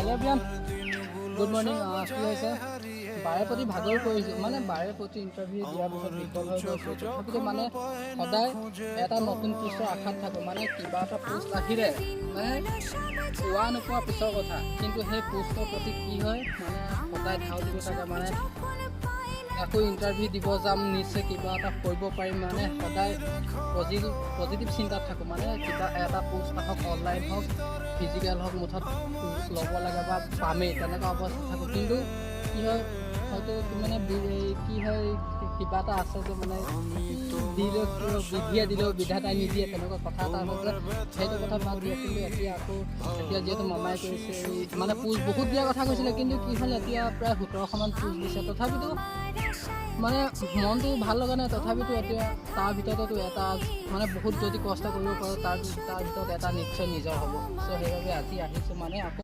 hello बियान good morning কি হৈছে বাৰে প্ৰতি ভাগৰ কৰিছোঁ মানে বাৰে প্ৰতি ইণ্টাৰভিউ দিয়াৰ পিছত বিফল হৈ গৈছোঁ তথাপিতো মানে সদায় এটা নতুন পোষ্টৰ আশাত থাকোঁ মানে কিবা এটা পোষ্ট আহিলে মানে পোৱা নোপোৱা পিছৰ কথা কিন্তু সেই পোষ্টৰ প্ৰতি কি হয় মানে সদায় ধাউতি গৈ থাকে মানে আকৌ ইণ্টাৰভিউ দিব যাম নিশ্চয় কিবা এটা কৰিব পাৰিম মানে সদায় পজিটিভ চিন্তাত থাকোঁ মানে কিবা এটা পোষ্ট হওক অনলাইন হওক ফিজিকেল হওক মুঠত ল'ব লাগে বা পামেই তেনেকুৱা অৱস্থা থাকোঁ কিন্তু কি হয় হয়তো মানে কি হয় কিবা এটা আছে যে মানে দিলেও বিধিয়ে দিলেও বিধাতাই নিদিয়ে তেনেকুৱা কথা এটা আছে সেইটো কথা বাদ দিয়ে কিন্তু এতিয়া যিহেতু মামাই কৈছে মানে পোষ্ট বহুত দিয়াৰ কথা কৈছিলে কিন্তু কি হ'ল এতিয়া প্ৰায় 1700মান পোষ্ট দিছে তথাপিতো মানে মনটো ভাল লগা নাই তথাপিতো এতিয়া তাৰ ভিতৰতো এটা মানে বহুত যদি কষ্ট কৰিব পাৰোঁ তাৰ ভিতৰত এটা নিশ্চয় নিজৰ হ'ব চ' সেইবাবে আজি আহিছোঁ মানে আকৌ